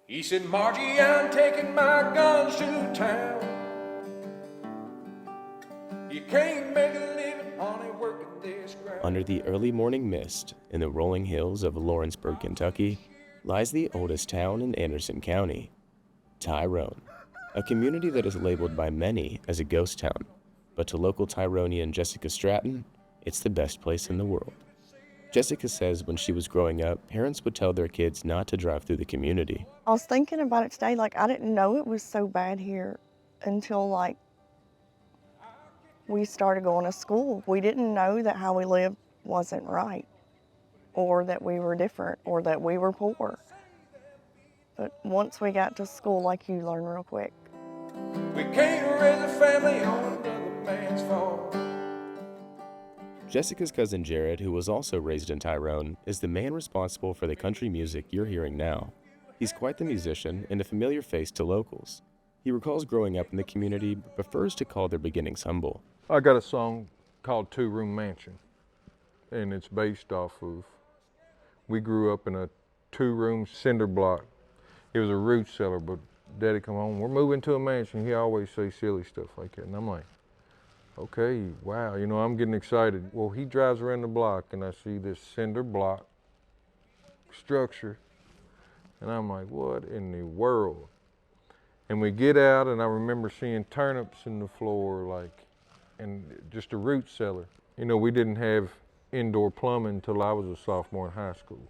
He said, Margie, I'm taking my guns to town. You can't make a living, honey, working this ground. Under the early morning mist in the rolling hills of Lawrenceburg, Kentucky, lies the oldest town in Anderson County, Tyrone, a community that is labeled by many as a ghost town, but to local Tyronian Jessica Stratton, it's the best place in the world. Jessica says when she was growing up, parents would tell their kids not to drive through the community. I was thinking about it today, I didn't know it was so bad here until we started going to school. We didn't know that how we lived wasn't right, or that we were different, or that we were poor. But once we got to school, you learn real quick. We can't raise a family on another man's farm. Jessica's cousin Jared, who was also raised in Tyrone, is the man responsible for the country music you're hearing now. He's quite the musician and a familiar face to locals. He recalls growing up in the community, but prefers to call their beginnings humble. I got a song called Two-Room Mansion, and it's based off of, we grew up in a two-room cinder block. It was a root cellar, but Daddy come home, we're moving to a mansion. He always say silly stuff like that, and I'm like, okay, wow, I'm getting excited. Well, he drives around the block, and I see this cinder block structure, and I'm like, what in the world? And we get out, and I remember seeing turnips in the floor, and just a root cellar. We didn't have indoor plumbing until I was a sophomore in high school.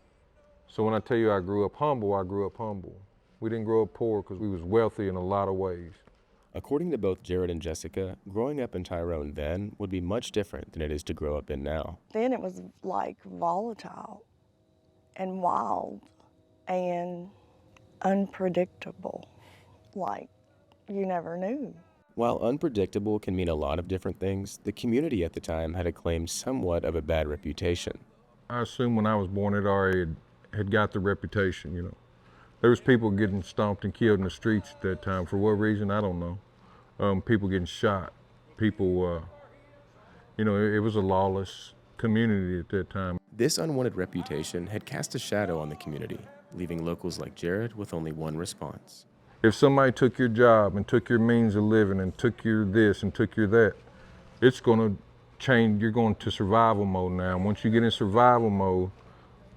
So when I tell you I grew up humble, I grew up humble. We didn't grow up poor because we was wealthy in a lot of ways. According to both Jared and Jessica, growing up in Tyrone then would be much different than it is to grow up in now. Then it was volatile and wild and unpredictable. You never knew. While unpredictable can mean a lot of different things, the community at the time had acclaimed somewhat of a bad reputation. I assume when I was born, it already had got the reputation, There was people getting stomped and killed in the streets at that time. For what reason, I don't know. People getting shot. People, it was a lawless community at that time. This unwanted reputation had cast a shadow on the community, leaving locals like Jared with only one response. If somebody took your job and took your means of living and took your this and took your that, it's going to change. You're going to survival mode now. And once you get in survival mode,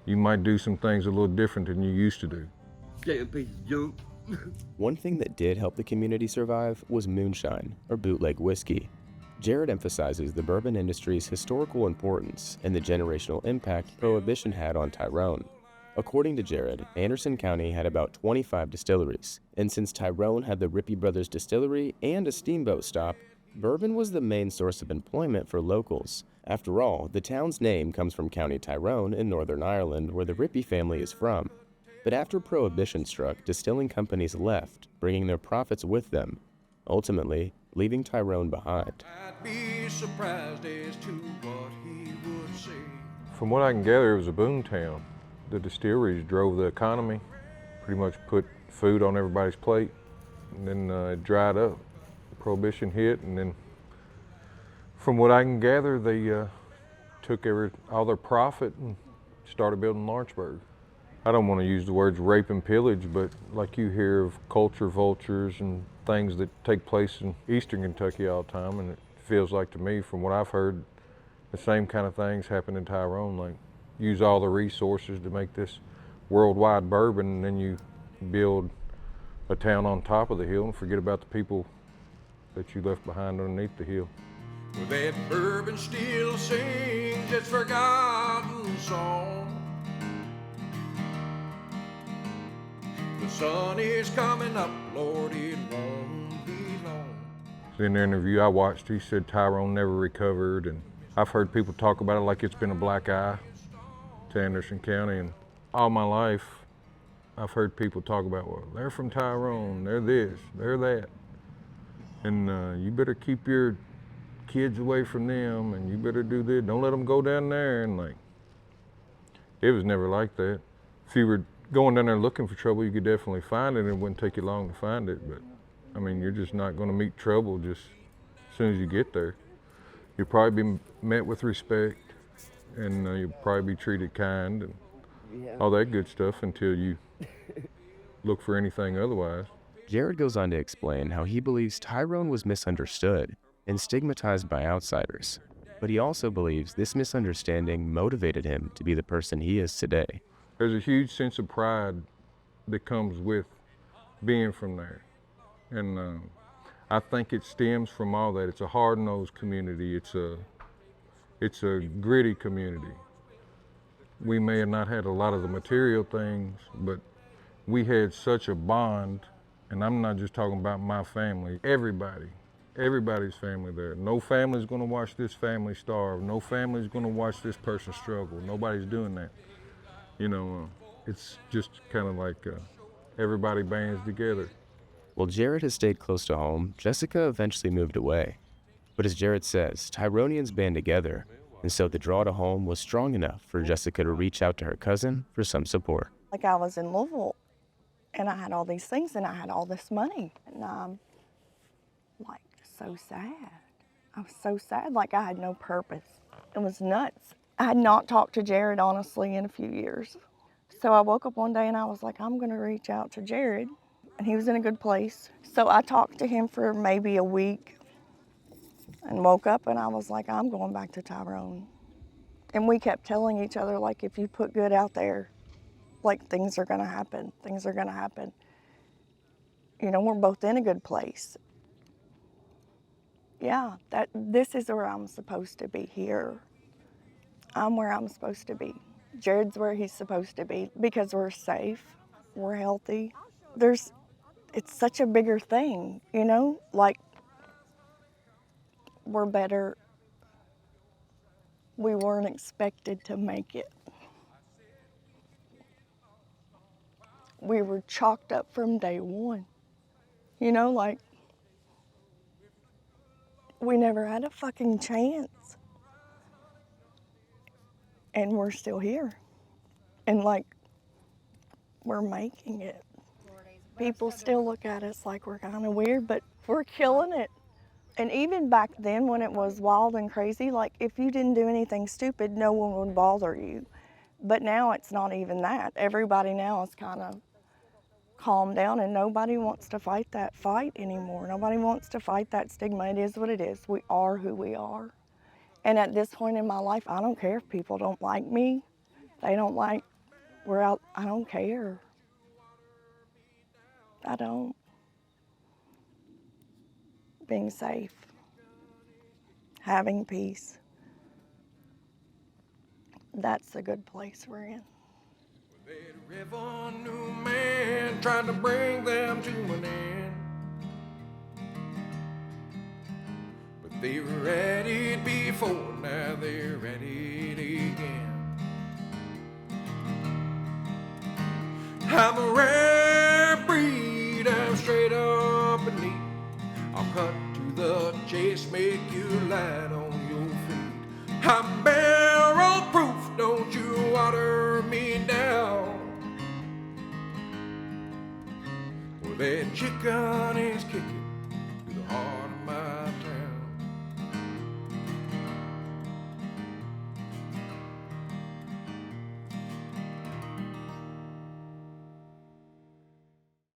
you might do some things a little different than you used to do. One thing that did help the community survive was moonshine, or bootleg whiskey. Jared emphasizes the bourbon industry's historical importance and the generational impact Prohibition had on Tyrone. According to Jared, Anderson County had about 25 distilleries, and since Tyrone had the Rippey Brothers Distillery and a steamboat stop, bourbon was the main source of employment for locals. After all, the town's name comes from County Tyrone in Northern Ireland, where the Rippey family is from. But after Prohibition struck, distilling companies left, bringing their profits with them, ultimately leaving Tyrone behind. I'd be surprised as to what he would say. From what I can gather, it was a boom town. The distilleries drove the economy, pretty much put food on everybody's plate, and then it dried up. Prohibition hit, and then from what I can gather, they took all their profit and started building Lawrenceburg. I don't want to use the words rape and pillage, but you hear of culture vultures and things that take place in eastern Kentucky all the time, and it feels like to me, from what I've heard, the same kind of things happen in Tyrone, use all the resources to make this worldwide bourbon, and then you build a town on top of the hill and forget about the people that you left behind underneath the hill. Well, that bourbon still sings its forgotten song. The sun is coming up, Lord, it won't be long. In the interview I watched, he said Tyrone never recovered, and I've heard people talk about it like it's been a black eye to Anderson County, and all my life I've heard people talk about, well, they're from Tyrone, they're this, they're that, and you better keep your kids away from them, and you better do this, don't let them go down there, and it was never like that. If you were going down there looking for trouble, you could definitely find it, and it wouldn't take you long to find it, but you're just not going to meet trouble just as soon as you get there. You'll probably be met with respect, and you'll probably be treated kind and all that good stuff until you look for anything otherwise. Jared goes on to explain how he believes Tyrone was misunderstood and stigmatized by outsiders, but he also believes this misunderstanding motivated him to be the person he is today. There's a huge sense of pride that comes with being from there. And I think it stems from all that. It's a hard-nosed community. It's a gritty community. We may have not had a lot of the material things, but we had such a bond, and I'm not just talking about my family, everybody's family there. No family's gonna watch this family starve. No family's gonna watch this person struggle. Nobody's doing that. It's just kind of like everybody bands together. While Jared has stayed close to home, Jessica eventually moved away. But as Jared says, Tyronians band together, and so the draw to home was strong enough for Jessica to reach out to her cousin for some support. Like I was in Louisville, and I had all these things, and I had all this money, and I'm like so sad. I was so sad, like I had no purpose. It was nuts. I had not talked to Jared, honestly, in a few years. So I woke up one day and I was like, I'm gonna reach out to Jared, and he was in a good place. So I talked to him for maybe a week and woke up and I was like, I'm going back to Tyrone. And we kept telling each other, like, if you put good out there, like, things are gonna happen, things are gonna happen. We're both in a good place. Yeah, this is where I'm supposed to be here. I'm where I'm supposed to be. Jared's where he's supposed to be because we're safe, we're healthy. It's such a bigger thing, like we're better. We weren't expected to make it. We were chalked up from day one, like we never had a fucking chance. And we're still here. And like, we're making it. People still look at us like we're kind of weird, but we're killing it. And even back then when it was wild and crazy, like if you didn't do anything stupid, no one would bother you. But now it's not even that. Everybody now is kind of calmed down and nobody wants to fight that fight anymore. Nobody wants to fight that stigma. It is what it is. We are who we are. And at this point in my life, I don't care if people don't like me. They don't like, we're out, I don't care. I don't. Being safe, having peace, that's a good place we're in. That revenue man trying to bring them to an end. But they were at it before, now they're at it again. I'm a rare breed, I'm straight up and neat. I'll cut to the chase, make you light on your feet. I'm barrel proof, don't you water me down. Well, that chicken